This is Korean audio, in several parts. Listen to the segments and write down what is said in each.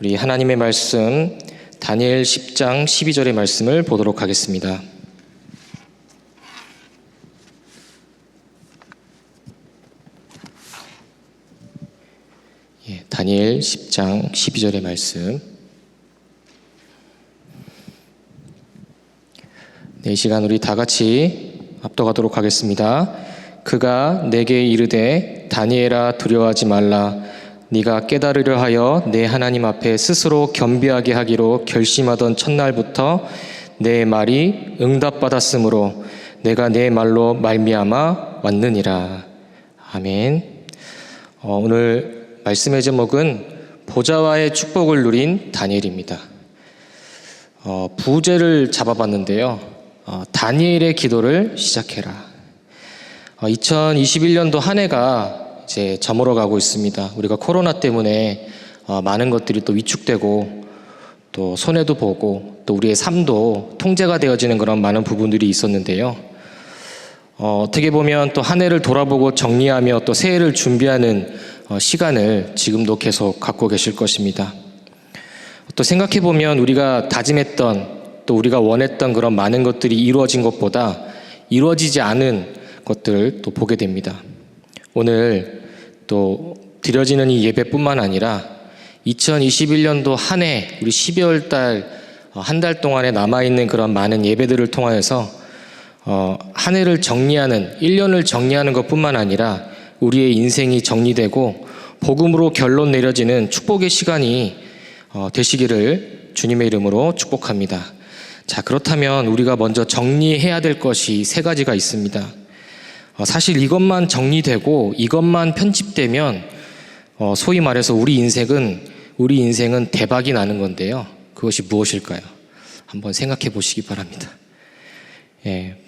우리 하나님의 말씀 다니엘 10장 12절의 말씀을 보도록 하겠습니다. 다니엘 10장 12절의 말씀. 이 시간 우리 다 같이 합독하도록 하겠습니다. 그가 내게 이르되 다니엘아 두려워하지 말라. 네가 깨달으려 하여 내 하나님 앞에 스스로 겸비하게 하기로 결심하던 첫날부터 내 말이 응답받았으므로 내가 내 말로 말미암아 왔느니라. 아멘. 오늘 말씀의 제목은 보좌와의 축복을 누린 다니엘입니다. 부제를 잡아봤는데요. 다니엘의 기도를 시작해라. 2021년도 한 해가 이제 저물어 가고 있습니다. 우리가 코로나 때문에 많은 것들이 또 위축되고 또 손해도 보고 또 우리의 삶도 통제가 되어지는 그런 많은 부분들이 있었는데요. 어떻게 보면 또 한 해를 돌아보고 정리하며 또 새해를 준비하는 시간을 지금도 계속 갖고 계실 것입니다. 또 생각해 보면 우리가 다짐했던 또 우리가 원했던 그런 많은 것들이 이루어진 것보다 이루어지지 않은 것들을 또 보게 됩니다. 오늘 또 드려지는 이 예배뿐만 아니라 2021년도 한 해 우리 12월 달 한 달 동안에 남아있는 그런 많은 예배들을 통하여서 한 해를 정리하는 1년을 정리하는 것뿐만 아니라 우리의 인생이 정리되고 복음으로 결론 내려지는 축복의 시간이 되시기를 주님의 이름으로 축복합니다. 자, 그렇다면 우리가 먼저 정리해야 될 것이 세 가지가 있습니다. 사실 이것만 정리되고 이것만 편집되면 소위 말해서 우리 인생은 대박이 나는 건데요. 그것이 무엇일까요? 한번 생각해 보시기 바랍니다.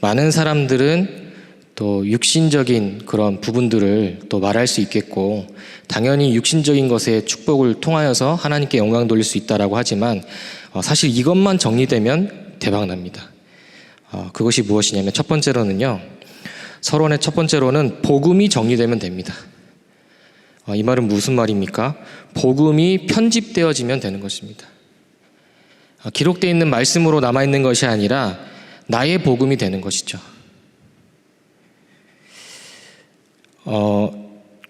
많은 사람들은 또 육신적인 그런 부분들을 또 말할 수 있겠고 당연히 육신적인 것의 축복을 통하여서 하나님께 영광 돌릴 수 있다라고 하지만 사실 이것만 정리되면 대박 납니다. 그것이 무엇이냐면 첫 번째로는요. 서론의 첫 번째로는 복음이 정리되면 됩니다. 이 말은 무슨 말입니까? 복음이 편집되어지면 되는 것입니다. 기록되어 있는 말씀으로 남아있는 것이 아니라 나의 복음이 되는 것이죠.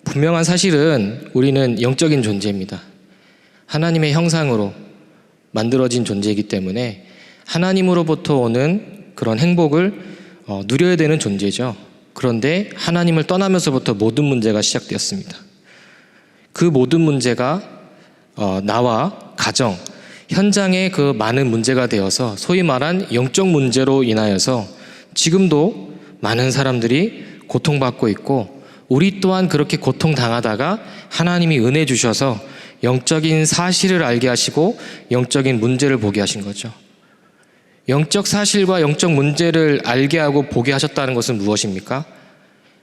분명한 사실은 우리는 영적인 존재입니다. 하나님의 형상으로 만들어진 존재이기 때문에 하나님으로부터 오는 그런 행복을 누려야 되는 존재죠. 그런데 하나님을 떠나면서부터 모든 문제가 시작되었습니다. 그 모든 문제가 나와 가정, 현장에 그 많은 문제가 되어서 소위 말한 영적 문제로 인하여서 지금도 많은 사람들이 고통받고 있고 우리 또한 그렇게 고통당하다가 하나님이 은혜 주셔서 영적인 사실을 알게 하시고 영적인 문제를 보게 하신 거죠. 영적 사실과 영적 문제를 알게 하고 보게 하셨다는 것은 무엇입니까?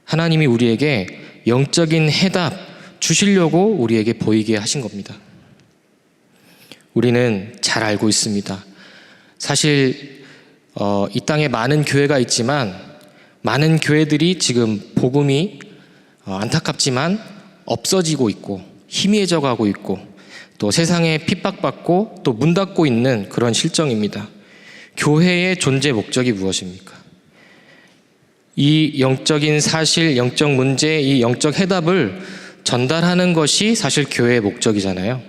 하나님이 우리에게 영적인 해답 주시려고 우리에게 보이게 하신 겁니다. 우리는 잘 알고 있습니다. 사실 이 땅에 많은 교회가 있지만 많은 교회들이 지금 복음이 안타깝지만 없어지고 있고 희미해져 가고 있고 또 세상에 핍박받고 또 문 닫고 있는 그런 실정입니다. 교회의 존재 목적이 무엇입니까? 이 영적인 사실, 영적 문제, 이 영적 해답을 전달하는 것이 사실 교회의 목적이잖아요.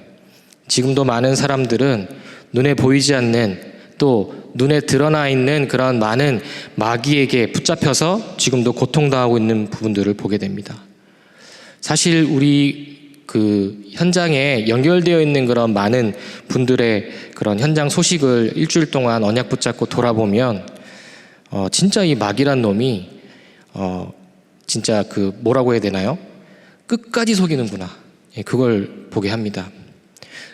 지금도 많은 사람들은 눈에 보이지 않는 또 눈에 드러나 있는 그런 많은 마귀에게 붙잡혀서 지금도 고통당하고 있는 부분들을 보게 됩니다. 사실 우리 그 현장에 연결되어 있는 그런 많은 분들의 그런 현장 소식을 일주일 동안 언약 붙잡고 돌아보면 진짜 이 마귀란 놈이 진짜 그 뭐라고 해야 되나요? 끝까지 속이는구나. 그걸 보게 합니다.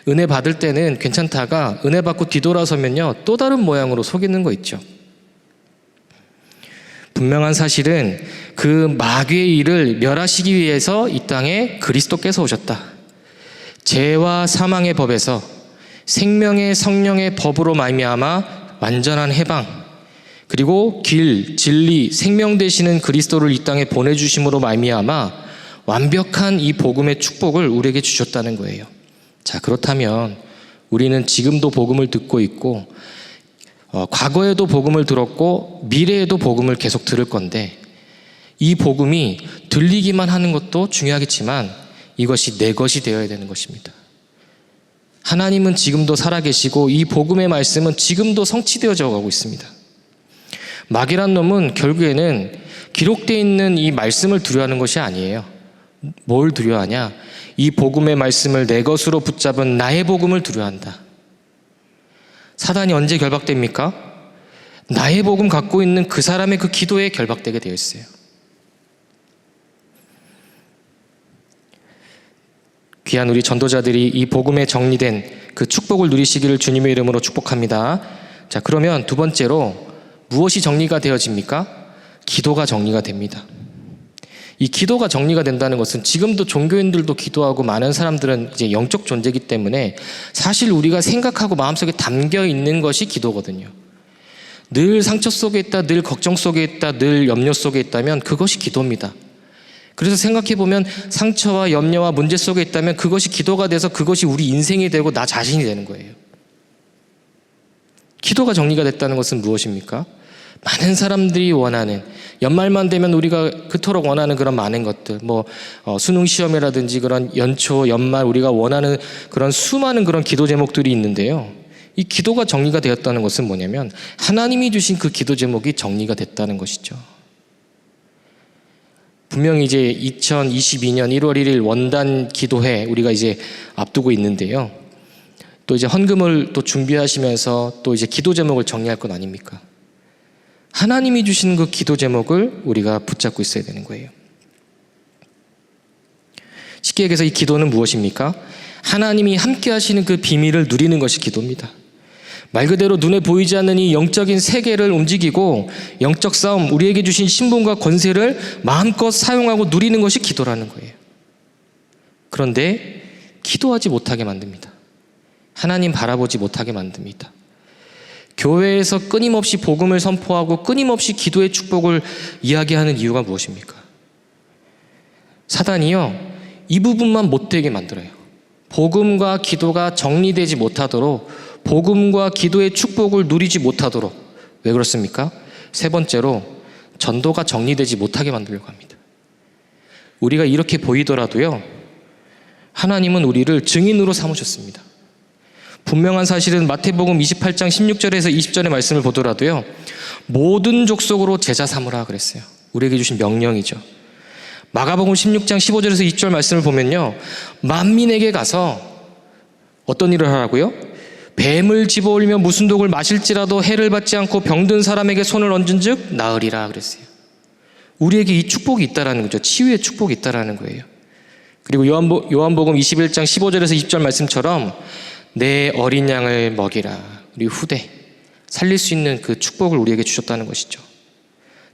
은혜 받을 때는 괜찮다가 은혜 받고 뒤돌아서면요 또 다른 모양으로 속이는 거 있죠. 분명한 사실은 그 마귀의 일을 멸하시기 위해서 이 땅에 그리스도께서 오셨다. 죄와 사망의 법에서 생명의 성령의 법으로 말미암아 완전한 해방, 그리고 길, 진리, 생명 되시는 그리스도를 이 땅에 보내주심으로 말미암아 완벽한 이 복음의 축복을 우리에게 주셨다는 거예요. 자, 그렇다면 우리는 지금도 복음을 듣고 있고 과거에도 복음을 들었고 미래에도 복음을 계속 들을 건데 이 복음이 들리기만 하는 것도 중요하겠지만 이것이 내 것이 되어야 되는 것입니다. 하나님은 지금도 살아계시고 이 복음의 말씀은 지금도 성취되어져 가고 있습니다. 마귀란 놈은 결국에는 기록되어 있는 이 말씀을 두려워하는 것이 아니에요. 뭘 두려워하냐? 이 복음의 말씀을 내 것으로 붙잡은 나의 복음을 두려워한다. 사단이 언제 결박됩니까? 나의 복음 갖고 있는 그 사람의 그 기도에 결박되게 되어 있어요. 귀한 우리 전도자들이 이 복음에 정리된 그 축복을 누리시기를 주님의 이름으로 축복합니다. 자, 그러면 두 번째로 무엇이 정리가 되어집니까? 기도가 정리가 됩니다. 이 기도가 정리가 된다는 것은 지금도 종교인들도 기도하고 많은 사람들은 이제 영적 존재이기 때문에 사실 우리가 생각하고 마음속에 담겨 있는 것이 기도거든요. 늘 상처 속에 있다, 늘 걱정 속에 있다, 늘 염려 속에 있다면 그것이 기도입니다. 그래서 생각해보면 상처와 염려와 문제 속에 있다면 그것이 기도가 돼서 그것이 우리 인생이 되고 나 자신이 되는 거예요. 기도가 정리가 됐다는 것은 무엇입니까? 많은 사람들이 원하는, 연말만 되면 우리가 그토록 원하는 그런 많은 것들, 수능 시험이라든지 그런 연초, 연말 우리가 원하는 그런 수많은 그런 기도 제목들이 있는데요. 이 기도가 정리가 되었다는 것은 뭐냐면 하나님이 주신 그 기도 제목이 정리가 됐다는 것이죠. 분명히 이제 2022년 1월 1일 원단 기도회 우리가 이제 앞두고 있는데요. 또 이제 헌금을 또 준비하시면서 또 이제 기도 제목을 정리할 것 아닙니까? 하나님이 주신 그 기도 제목을 우리가 붙잡고 있어야 되는 거예요. 쉽게 얘기해서 이 기도는 무엇입니까? 하나님이 함께 하시는 그 비밀을 누리는 것이 기도입니다. 말 그대로 눈에 보이지 않는 이 영적인 세계를 움직이고 영적 싸움, 우리에게 주신 신분과 권세를 마음껏 사용하고 누리는 것이 기도라는 거예요. 그런데 기도하지 못하게 만듭니다. 하나님 바라보지 못하게 만듭니다. 교회에서 끊임없이 복음을 선포하고 끊임없이 기도의 축복을 이야기하는 이유가 무엇입니까? 사단이요, 이 부분만 못되게 만들어요. 복음과 기도가 정리되지 못하도록, 복음과 기도의 축복을 누리지 못하도록. 왜 그렇습니까? 세 번째로 전도가 정리되지 못하게 만들려고 합니다. 우리가 이렇게 보이더라도요, 하나님은 우리를 증인으로 삼으셨습니다. 분명한 사실은 마태복음 28장 16절에서 20절의 말씀을 보더라도요, 모든 족속으로 제자 삼으라 그랬어요. 우리에게 주신 명령이죠. 마가복음 16장 15절에서 20절 말씀을 보면요, 만민에게 가서 어떤 일을 하라고요? 뱀을 집어올리며 무슨 독을 마실지라도 해를 받지 않고 병든 사람에게 손을 얹은 즉 나으리라 그랬어요. 우리에게 이 축복이 있다라는 거죠. 치유의 축복이 있다라는 거예요. 그리고 요한복음 21장 15절에서 20절 말씀처럼 내 어린 양을 먹이라. 우리 후대 살릴 수 있는 그 축복을 우리에게 주셨다는 것이죠.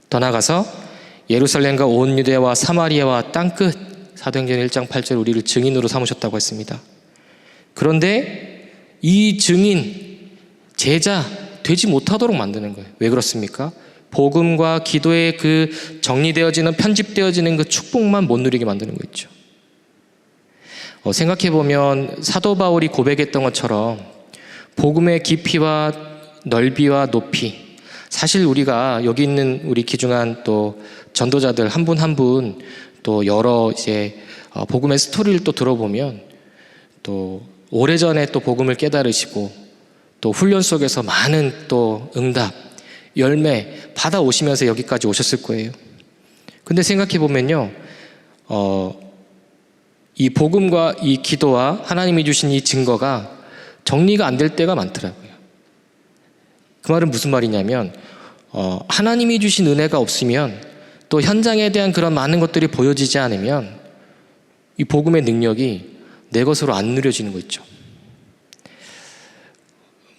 더 나아가서 예루살렘과 온 유대와 사마리아와 땅끝, 사도행전 1장 8절 우리를 증인으로 삼으셨다고 했습니다. 그런데 이 증인, 제자 되지 못하도록 만드는 거예요. 왜 그렇습니까? 복음과 기도의 그 정리되어지는, 편집되어지는 그 축복만 못 누리게 만드는 거 있죠. 생각해보면 사도 바울이 고백했던 것처럼 복음의 깊이와 넓이와 높이, 사실 우리가 여기 있는 우리 귀중한 또 전도자들 한 분 한 분 또 여러 이제 복음의 스토리를 또 들어보면 또 오래전에 또 복음을 깨달으시고 또 훈련 속에서 많은 또 응답, 열매 받아오시면서 여기까지 오셨을 거예요. 근데 생각해보면요, 이 복음과 이 기도와 하나님이 주신 이 증거가 정리가 안 될 때가 많더라고요. 그 말은 무슨 말이냐면 하나님이 주신 은혜가 없으면, 또 현장에 대한 그런 많은 것들이 보여지지 않으면 이 복음의 능력이 내 것으로 안 누려지는 거 있죠.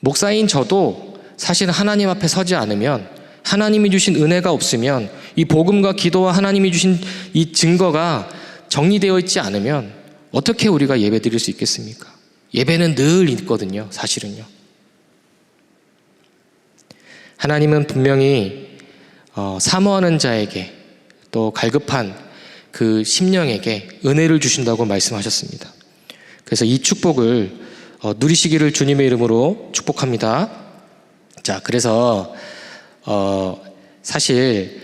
목사인 저도 사실 하나님 앞에 서지 않으면, 하나님이 주신 은혜가 없으면, 이 복음과 기도와 하나님이 주신 이 증거가 정리되어 있지 않으면 어떻게 우리가 예배 드릴 수 있겠습니까? 예배는 늘 있거든요, 사실은요. 하나님은 분명히 사모하는 자에게, 또 갈급한 그 심령에게 은혜를 주신다고 말씀하셨습니다. 그래서 이 축복을 누리시기를 주님의 이름으로 축복합니다. 자, 그래서 사실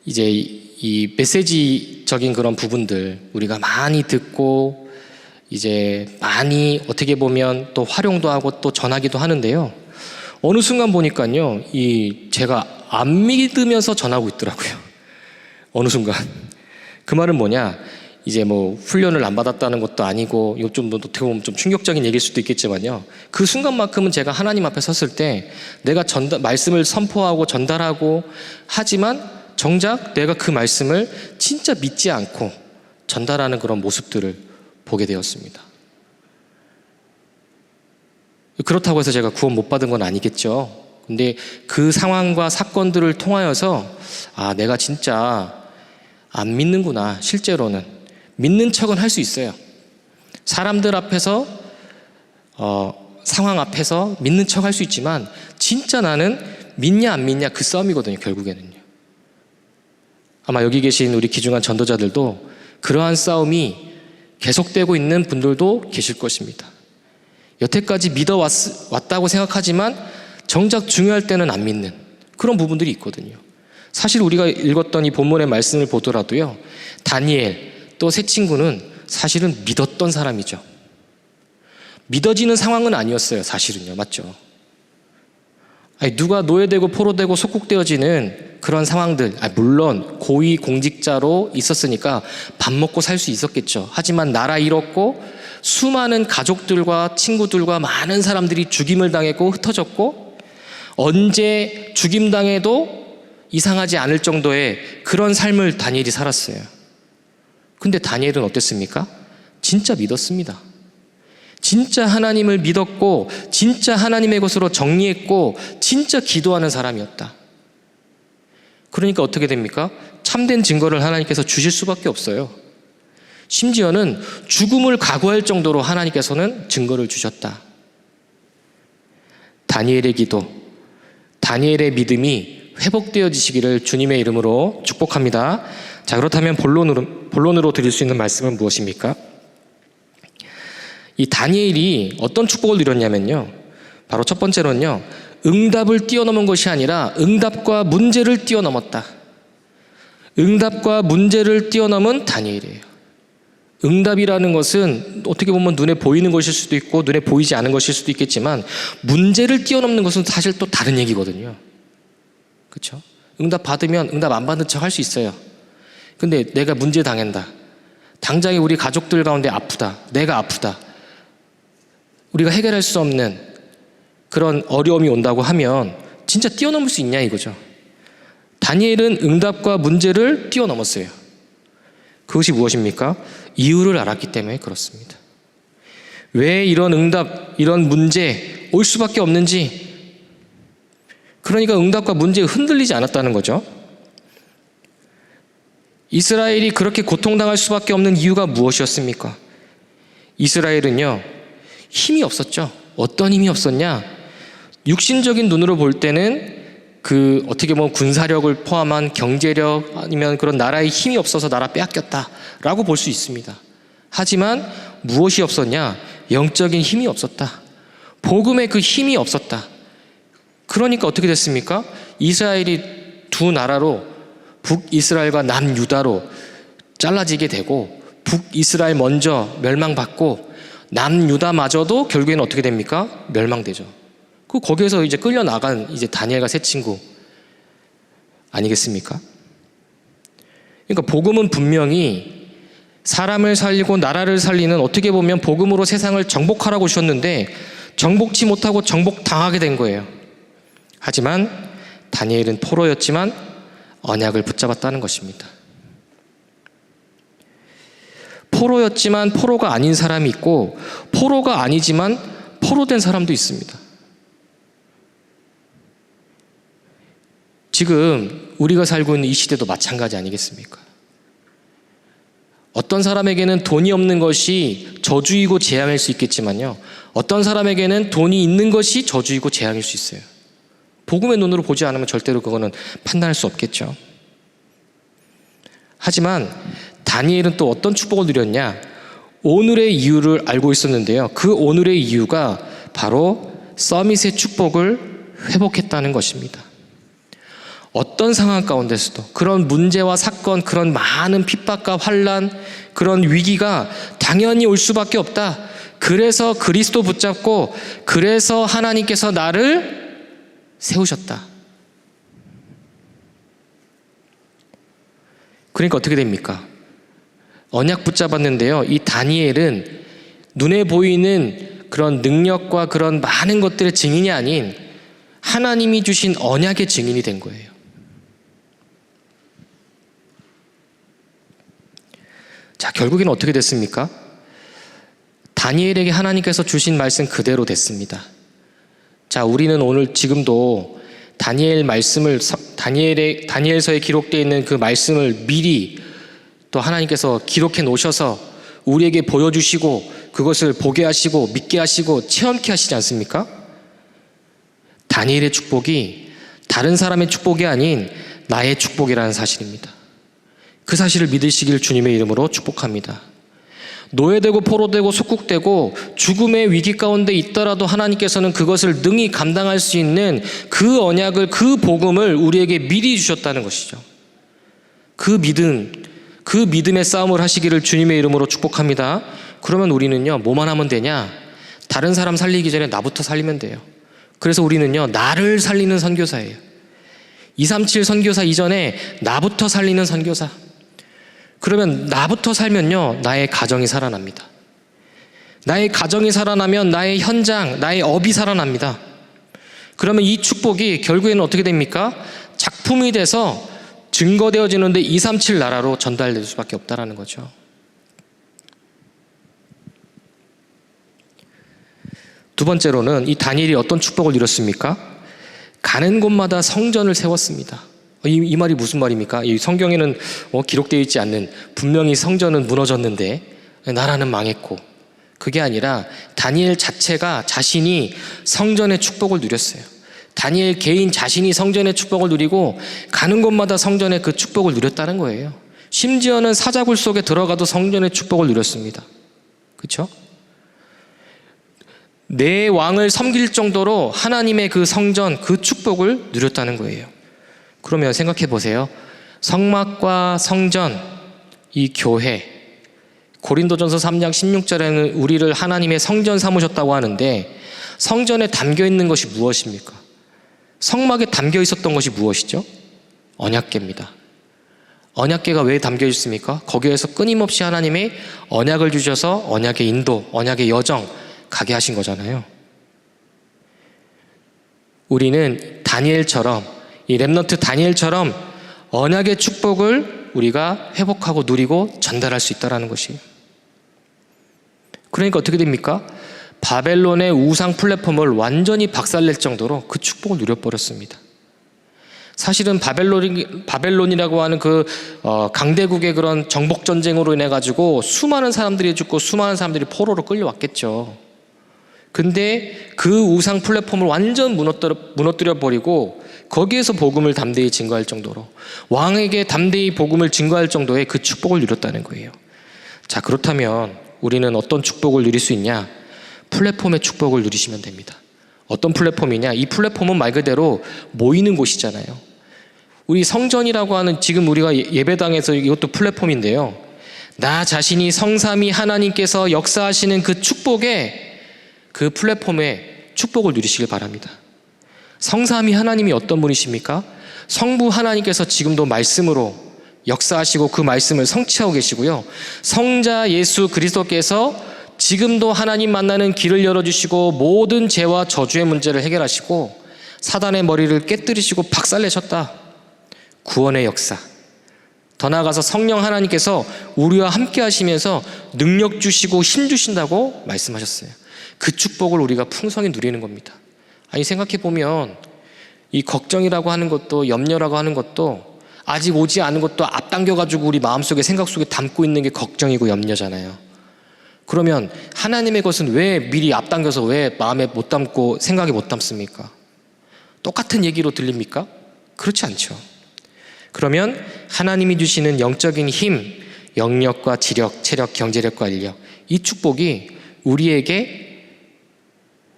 이제 이 메시지적인 그런 부분들 우리가 많이 듣고 이제 많이 어떻게 보면 또 활용도 하고 또 전하기도 하는데요. 어느 순간 보니까요, 제가 안 믿으면서 전하고 있더라고요. 어느 순간. 그 말은 뭐냐? 이제 뭐 훈련을 안 받았다는 것도 아니고, 이거 좀 어떻게 보면 좀 충격적인 얘기일 수도 있겠지만요. 그 순간만큼은 제가 하나님 앞에 섰을 때 내가 말씀을 선포하고 전달하고 하지만 정작 내가 그 말씀을 진짜 믿지 않고 전달하는 그런 모습들을 보게 되었습니다. 그렇다고 해서 제가 구원 못 받은 건 아니겠죠. 근데 그 상황과 사건들을 통하여서 내가 진짜 안 믿는구나. 실제로는 믿는 척은 할 수 있어요. 사람들 앞에서 상황 앞에서 믿는 척 할 수 있지만 진짜 나는 믿냐 안 믿냐 그 싸움이거든요. 결국에는요. 아마 여기 계신 우리 귀중한 전도자들도 그러한 싸움이 계속되고 있는 분들도 계실 것입니다. 여태까지 믿어왔다고 생각하지만 정작 중요할 때는 안 믿는 그런 부분들이 있거든요. 사실 우리가 읽었던 이 본문의 말씀을 보더라도요, 다니엘 또 세 친구는 사실은 믿었던 사람이죠. 믿어지는 상황은 아니었어요. 사실은요. 맞죠? 누가 노예되고 포로되고 속국되어지는 그런 상황들, 물론 고위 공직자로 있었으니까 밥 먹고 살 수 있었겠죠. 하지만 나라 잃었고 수많은 가족들과 친구들과 많은 사람들이 죽임을 당했고 흩어졌고 언제 죽임당해도 이상하지 않을 정도의 그런 삶을 다니엘이 살았어요. 근데 다니엘은 어땠습니까? 진짜 믿었습니다. 진짜 하나님을 믿었고 진짜 하나님의 것으로 정리했고 진짜 기도하는 사람이었다. 그러니까 어떻게 됩니까? 참된 증거를 하나님께서 주실 수밖에 없어요. 심지어는 죽음을 각오할 정도로 하나님께서는 증거를 주셨다. 다니엘의 기도, 다니엘의 믿음이 회복되어지시기를 주님의 이름으로 축복합니다. 자, 그렇다면 본론으로 드릴 수 있는 말씀은 무엇입니까? 이 다니엘이 어떤 축복을 누렸냐면요, 바로 첫 번째로는요, 응답을 뛰어넘은 것이 아니라 응답과 문제를 뛰어넘었다. 응답과 문제를 뛰어넘은 다니엘이에요. 응답이라는 것은 어떻게 보면 눈에 보이는 것일 수도 있고 눈에 보이지 않은 것일 수도 있겠지만 문제를 뛰어넘는 것은 사실 또 다른 얘기거든요. 그렇죠? 응답 받으면 응답 안 받은 척 할 수 있어요. 근데 내가 문제 당한다. 당장에 우리 가족들 가운데 아프다. 내가 아프다. 우리가 해결할 수 없는 그런 어려움이 온다고 하면 진짜 뛰어넘을 수 있냐 이거죠. 다니엘은 응답과 문제를 뛰어넘었어요. 그것이 무엇입니까? 이유를 알았기 때문에 그렇습니다. 왜 이런 응답, 이런 문제 올 수밖에 없는지, 그러니까 응답과 문제에 흔들리지 않았다는 거죠. 이스라엘이 그렇게 고통당할 수밖에 없는 이유가 무엇이었습니까? 이스라엘은요, 힘이 없었죠. 어떤 힘이 없었냐? 육신적인 눈으로 볼 때는 어떻게 보면 군사력을 포함한 경제력 아니면 그런 나라의 힘이 없어서 나라 빼앗겼다라고 볼 수 있습니다. 하지만 무엇이 없었냐? 영적인 힘이 없었다. 복음의 그 힘이 없었다. 그러니까 어떻게 됐습니까? 이스라엘이 두 나라로 북이스라엘과 남유다로 잘라지게 되고 북이스라엘 먼저 멸망받고 남유다마저도 결국에는 어떻게 됩니까? 멸망되죠. 거기에서 이제 끌려나간 이제 다니엘과 세 친구 아니겠습니까? 그러니까 복음은 분명히 사람을 살리고 나라를 살리는, 어떻게 보면 복음으로 세상을 정복하라고 주셨는데 정복치 못하고 정복당하게 된 거예요. 하지만 다니엘은 포로였지만 언약을 붙잡았다는 것입니다. 포로였지만 포로가 아닌 사람이 있고 포로가 아니지만 포로된 사람도 있습니다. 지금 우리가 살고 있는 이 시대도 마찬가지 아니겠습니까? 어떤 사람에게는 돈이 없는 것이 저주이고 재앙일 수 있겠지만요, 어떤 사람에게는 돈이 있는 것이 저주이고 재앙일 수 있어요. 복음의 눈으로 보지 않으면 절대로 그거는 판단할 수 없겠죠. 하지만 다니엘은 또 어떤 축복을 누렸냐? 오늘의 이유를 알고 있었는데요. 그 오늘의 이유가 바로 서밋의 축복을 회복했다는 것입니다. 어떤 상황 가운데서도 그런 문제와 사건, 그런 많은 핍박과 환난, 그런 위기가 당연히 올 수밖에 없다. 그래서 그리스도 붙잡고, 그래서 하나님께서 나를 세우셨다. 그러니까 어떻게 됩니까? 언약 붙잡았는데요. 이 다니엘은 눈에 보이는 그런 능력과 그런 많은 것들의 증인이 아닌 하나님이 주신 언약의 증인이 된 거예요. 자, 결국에는 어떻게 됐습니까? 다니엘에게 하나님께서 주신 말씀 그대로 됐습니다. 자, 우리는 오늘 지금도 다니엘 말씀을, 다니엘서에 기록되어 있는 그 말씀을 미리 또 하나님께서 기록해 놓으셔서 우리에게 보여주시고 그것을 보게 하시고 믿게 하시고 체험케 하시지 않습니까? 다니엘의 축복이 다른 사람의 축복이 아닌 나의 축복이라는 사실입니다. 그 사실을 믿으시길 주님의 이름으로 축복합니다. 노예되고 포로되고 속국되고 죽음의 위기 가운데 있더라도 하나님께서는 그것을 능히 감당할 수 있는 그 언약을, 그 복음을 우리에게 미리 주셨다는 것이죠. 그 믿음의 싸움을 하시기를 주님의 이름으로 축복합니다. 그러면 우리는요, 뭐만 하면 되냐? 다른 사람 살리기 전에 나부터 살리면 돼요. 그래서 우리는요, 나를 살리는 선교사예요. 237 선교사 이전에 나부터 살리는 선교사. 그러면 나부터 살면요, 나의 가정이 살아납니다. 나의 가정이 살아나면 나의 현장, 나의 업이 살아납니다. 그러면 이 축복이 결국에는 어떻게 됩니까? 작품이 돼서 증거되어지는데 237 나라로 전달될 수밖에 없다는 거죠. 두 번째로는 이 다니엘이 어떤 축복을 누렸습니까? 가는 곳마다 성전을 세웠습니다. 이 말이 무슨 말입니까? 이 성경에는 기록되어 있지 않는, 분명히 성전은 무너졌는데 나라는 망했고, 그게 아니라 다니엘 자체가 자신이 성전의 축복을 누렸어요. 다니엘 개인 자신이 성전의 축복을 누리고 가는 곳마다 성전의 그 축복을 누렸다는 거예요. 심지어는 사자굴 속에 들어가도 성전의 축복을 누렸습니다. 그렇죠? 내 왕을 섬길 정도로 하나님의 그 성전, 그 축복을 누렸다는 거예요. 그러면 생각해 보세요. 성막과 성전, 이 교회, 고린도전서 3장 16절에는 우리를 하나님의 성전 삼으셨다고 하는데, 성전에 담겨 있는 것이 무엇입니까? 성막에 담겨 있었던 것이 무엇이죠? 언약궤입니다. 언약궤가 왜 담겨 있습니까? 거기에서 끊임없이 하나님이 언약을 주셔서 언약의 인도, 언약의 여정 가게 하신 거잖아요. 우리는 다니엘처럼, 이 렘넌트 다니엘처럼 언약의 축복을 우리가 회복하고 누리고 전달할 수 있다는 것이에요. 그러니까 어떻게 됩니까? 바벨론의 우상 플랫폼을 완전히 박살낼 정도로 그 축복을 누려버렸습니다. 사실은 바벨론이라고 하는 그 강대국의 그런 정복 전쟁으로 인해 가지고 수많은 사람들이 죽고 수많은 사람들이 포로로 끌려왔겠죠. 근데 그 우상 플랫폼을 완전 무너뜨려 버리고 거기에서 복음을 담대히 증거할 정도로, 왕에게 담대히 복음을 증거할 정도의 그 축복을 누렸다는 거예요. 자, 그렇다면 우리는 어떤 축복을 누릴 수 있냐? 플랫폼의 축복을 누리시면 됩니다. 어떤 플랫폼이냐? 이 플랫폼은 말 그대로 모이는 곳이잖아요. 우리 성전이라고 하는, 지금 우리가 예배당에서 이것도 플랫폼인데요, 나 자신이 성삼위 하나님께서 역사하시는 그 축복에, 그 플랫폼에 축복을 누리시길 바랍니다. 성삼위 하나님이 어떤 분이십니까? 성부 하나님께서 지금도 말씀으로 역사하시고 그 말씀을 성취하고 계시고요, 성자 예수 그리스도께서 지금도 하나님 만나는 길을 열어주시고 모든 죄와 저주의 문제를 해결하시고 사단의 머리를 깨뜨리시고 박살내셨다. 구원의 역사, 더 나아가서 성령 하나님께서 우리와 함께 하시면서 능력 주시고 힘 주신다고 말씀하셨어요. 그 축복을 우리가 풍성히 누리는 겁니다. 아니, 생각해보면 이 걱정이라고 하는 것도, 염려라고 하는 것도, 아직 오지 않은 것도 앞당겨가지고 우리 마음속에, 생각 속에 담고 있는 게 걱정이고 염려잖아요. 그러면 하나님의 것은 왜 미리 앞당겨서 왜 마음에 못 담고 생각에 못 담습니까? 똑같은 얘기로 들립니까? 그렇지 않죠. 그러면 하나님이 주시는 영적인 힘, 영력과 지력, 체력, 경제력과 인력, 이 축복이 우리에게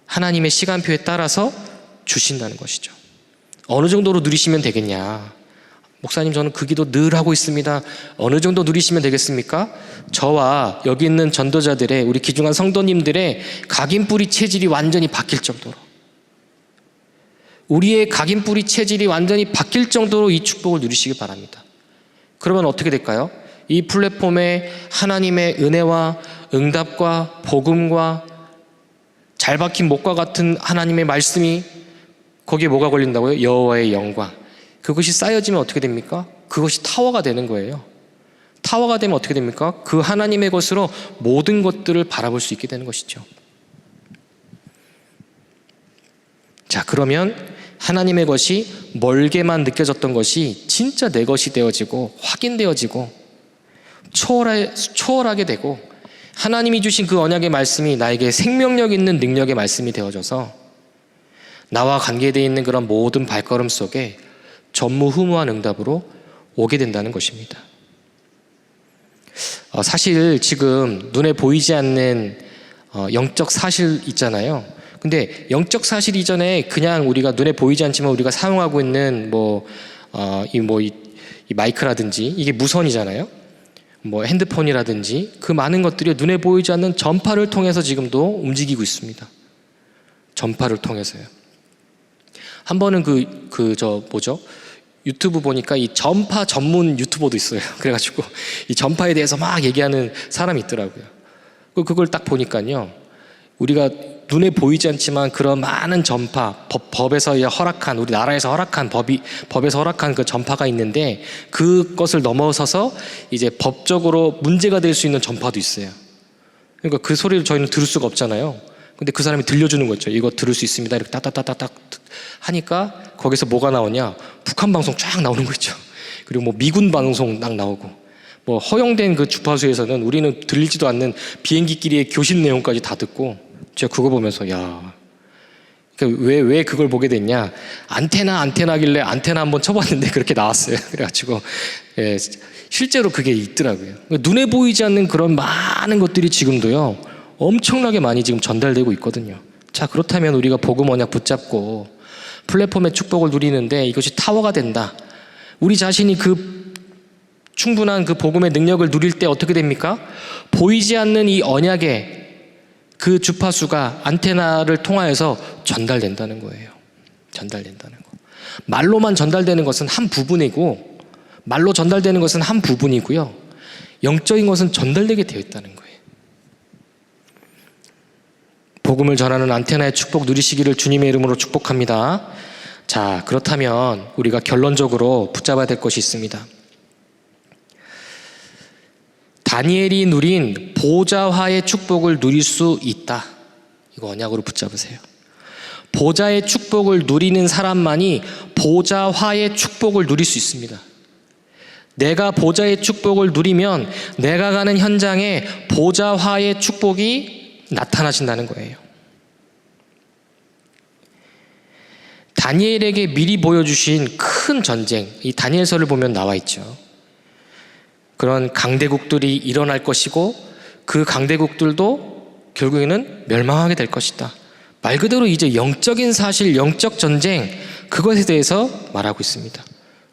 하나님의 시간표에 따라서 주신다는 것이죠. 어느 정도로 누리시면 되겠냐? 목사님, 저는 그 기도 늘 하고 있습니다. 어느 정도 누리시면 되겠습니까? 저와 여기 있는 전도자들의, 우리 귀중한 성도님들의 각인뿌리 체질이 완전히 바뀔 정도로, 우리의 각인뿌리 체질이 완전히 바뀔 정도로 이 축복을 누리시기 바랍니다. 그러면 어떻게 될까요? 이 플랫폼에 하나님의 은혜와 응답과 복음과 잘 박힌 목과 같은 하나님의 말씀이, 거기에 뭐가 걸린다고요? 여호와의 영광. 그것이 쌓여지면 어떻게 됩니까? 그것이 타워가 되는 거예요. 타워가 되면 어떻게 됩니까? 그 하나님의 것으로 모든 것들을 바라볼 수 있게 되는 것이죠. 자, 그러면 하나님의 것이 멀게만 느껴졌던 것이 진짜 내 것이 되어지고 확인되어지고 초월하게 되고, 하나님이 주신 그 언약의 말씀이 나에게 생명력 있는 능력의 말씀이 되어져서 나와 관계되어 있는 그런 모든 발걸음 속에 전무후무한 응답으로 오게 된다는 것입니다. 사실 지금 눈에 보이지 않는 영적 사실 있잖아요. 근데 영적 사실 이전에 그냥 우리가 눈에 보이지 않지만 우리가 사용하고 있는 이 마이크라든지 이게 무선이잖아요. 핸드폰이라든지 그 많은 것들이 눈에 보이지 않는 전파를 통해서 지금도 움직이고 있습니다. 전파를 통해서요. 한 번은 유튜브 보니까 이 전파 전문 유튜버도 있어요. 그래가지고 이 전파에 대해서 막 얘기하는 사람이 있더라고요. 그걸 딱 보니까요, 우리가 눈에 보이지 않지만 그런 많은 전파, 법에서 허락한, 우리 나라에서 허락한 법에서 허락한 그 전파가 있는데, 그것을 넘어서서 이제 법적으로 문제가 될 수 있는 전파도 있어요. 그러니까 그 소리를 저희는 들을 수가 없잖아요. 근데 그 사람이 들려주는 거죠. 이거 들을 수 있습니다. 이렇게 따따따따딱 하니까 거기서 뭐가 나오냐? 북한 방송 쫙 나오는 거 있죠. 그리고 미군 방송 딱 나오고, 허용된 그 주파수에서는 우리는 들리지도 않는 비행기끼리의 교신 내용까지 다 듣고, 제가 그거 보면서 왜 그걸 보게 됐냐? 안테나길래 안테나 한번 쳐봤는데 그렇게 나왔어요. 그래가지고 실제로 그게 있더라고요. 눈에 보이지 않는 그런 많은 것들이 지금도요 엄청나게 많이 지금 전달되고 있거든요. 자, 그렇다면 우리가 복음 언약 붙잡고 플랫폼의 축복을 누리는데 이것이 타워가 된다. 우리 자신이 그 충분한 그 복음의 능력을 누릴 때 어떻게 됩니까? 보이지 않는 이 언약의 그 주파수가 안테나를 통하여서 전달된다는 거예요. 전달된다는 거. 말로만 전달되는 것은 한 부분이고, 말로 전달되는 것은 한 부분이고요. 영적인 것은 전달되게 되어 있다는 거예요. 복음을 전하는 안테나의 축복 누리시기를 주님의 이름으로 축복합니다. 자, 그렇다면 우리가 결론적으로 붙잡아야 될 것이 있습니다. 다니엘이 누린 보좌화의 축복을 누릴 수 있다. 이거 언약으로 붙잡으세요. 보좌의 축복을 누리는 사람만이 보좌화의 축복을 누릴 수 있습니다. 내가 보좌의 축복을 누리면 내가 가는 현장에 보좌화의 축복이 나타나신다는 거예요. 다니엘에게 미리 보여주신 큰 전쟁, 이 다니엘서를 보면 나와 있죠. 그런 강대국들이 일어날 것이고 그 강대국들도 결국에는 멸망하게 될 것이다. 말 그대로 이제 영적인 사실, 영적 전쟁, 그것에 대해서 말하고 있습니다.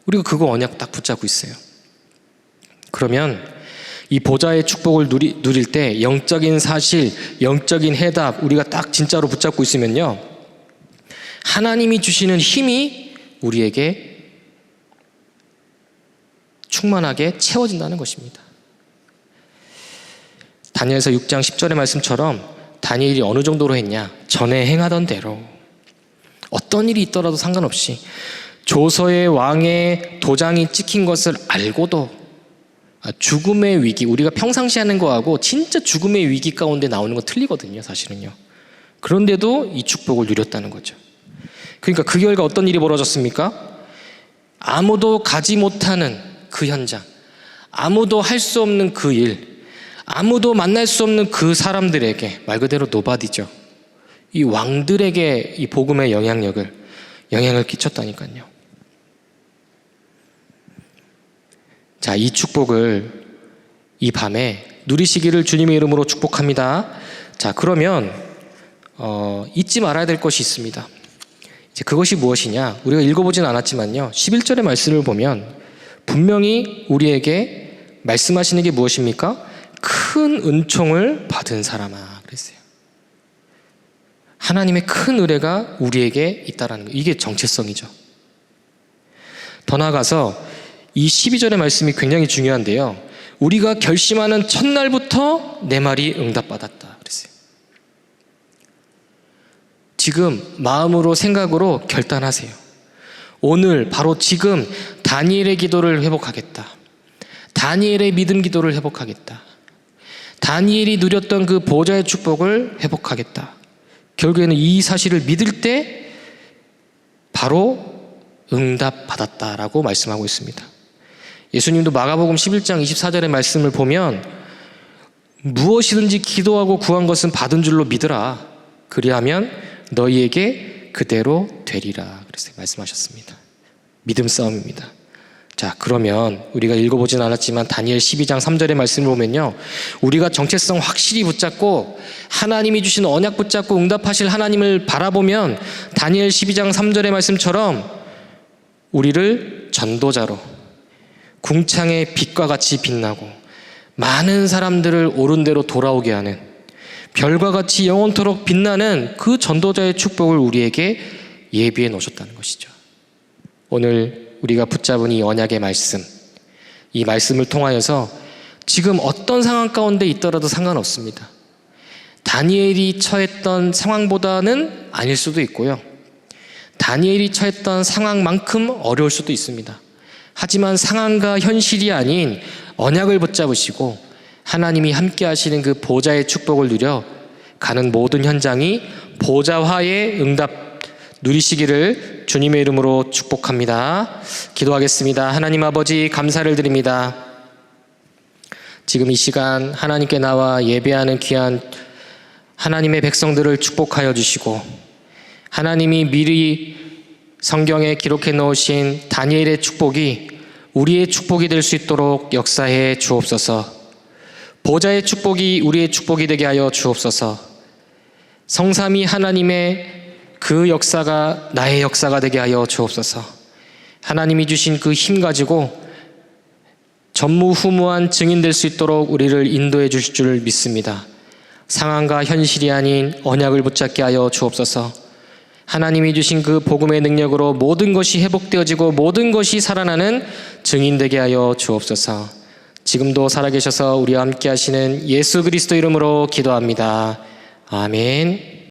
우리가 그거 언약 딱 붙잡고 있어요. 그러면 이 보좌의 축복을 누릴 때 영적인 사실, 영적인 해답 우리가 딱 진짜로 붙잡고 있으면요, 하나님이 주시는 힘이 우리에게 충만하게 채워진다는 것입니다. 다니엘서 6장 10절의 말씀처럼 다니엘이 어느 정도로 했냐? 전에 행하던 대로 어떤 일이 있더라도 상관없이 조서의 왕의 도장이 찍힌 것을 알고도 죽음의 위기, 우리가 평상시 하는 거하고 진짜 죽음의 위기 가운데 나오는 거 틀리거든요, 사실은요. 그런데도 이 축복을 누렸다는 거죠. 그러니까 그 결과 어떤 일이 벌어졌습니까? 아무도 가지 못하는 그 현장, 아무도 할 수 없는 그 일, 아무도 만날 수 없는 그 사람들에게, 말 그대로 노바디죠, 이 왕들에게 이 복음의 영향을 끼쳤다니까요. 자, 이 축복을 이 밤에 누리시기를 주님의 이름으로 축복합니다. 자, 그러면 잊지 말아야 될 것이 있습니다. 이제 그것이 무엇이냐? 우리가 읽어보진 않았지만요. 11절의 말씀을 보면 분명히 우리에게 말씀하시는 게 무엇입니까? 큰 은총을 받은 사람아 그랬어요. 하나님의 큰 은혜가 우리에게 있다라는 거예요. 이게 정체성이죠. 더 나아가서 이 12절의 말씀이 굉장히 중요한데요. 우리가 결심하는 첫날부터 내 말이 응답받았다 그랬어요. 지금 마음으로 생각으로 결단하세요. 오늘 바로 지금 다니엘의 기도를 회복하겠다. 다니엘의 믿음 기도를 회복하겠다. 다니엘이 누렸던 그 보좌의 축복을 회복하겠다. 결국에는 이 사실을 믿을 때 바로 응답받았다라고 말씀하고 있습니다. 예수님도 마가복음 11장 24절의 말씀을 보면 무엇이든지 기도하고 구한 것은 받은 줄로 믿으라. 그리하면 너희에게 그대로 되리라. 그래서 말씀하셨습니다. 믿음 싸움입니다. 자, 그러면 우리가 읽어보진 않았지만 다니엘 12장 3절의 말씀을 보면요, 우리가 정체성 확실히 붙잡고 하나님이 주신 언약 붙잡고 응답하실 하나님을 바라보면 다니엘 12장 3절의 말씀처럼 우리를 전도자로 궁창의 빛과 같이 빛나고 많은 사람들을 옳은 대로 돌아오게 하는 별과 같이 영원토록 빛나는 그 전도자의 축복을 우리에게 예비해 놓으셨다는 것이죠. 오늘 우리가 붙잡은 이 언약의 말씀, 이 말씀을 통하여서 지금 어떤 상황 가운데 있더라도 상관없습니다. 다니엘이 처했던 상황보다는 아닐 수도 있고요. 다니엘이 처했던 상황만큼 어려울 수도 있습니다. 하지만 상황과 현실이 아닌 언약을 붙잡으시고 하나님이 함께 하시는 그 보좌의 축복을 누려 가는 모든 현장이 보좌화의 응답 누리시기를 주님의 이름으로 축복합니다. 기도하겠습니다. 하나님 아버지 감사를 드립니다. 지금 이 시간 하나님께 나와 예배하는 귀한 하나님의 백성들을 축복하여 주시고 하나님이 미리 성경에 기록해 놓으신 다니엘의 축복이 우리의 축복이 될 수 있도록 역사해 주옵소서. 보좌의 축복이 우리의 축복이 되게 하여 주옵소서. 성삼위 하나님의 그 역사가 나의 역사가 되게 하여 주옵소서. 하나님이 주신 그 힘 가지고 전무후무한 증인 될 수 있도록 우리를 인도해 주실 줄 믿습니다. 상황과 현실이 아닌 언약을 붙잡게 하여 주옵소서. 하나님이 주신 그 복음의 능력으로 모든 것이 회복되어지고 모든 것이 살아나는 증인 되게 하여 주옵소서. 지금도 살아계셔서 우리와 함께 하시는 예수 그리스도 이름으로 기도합니다. 아멘.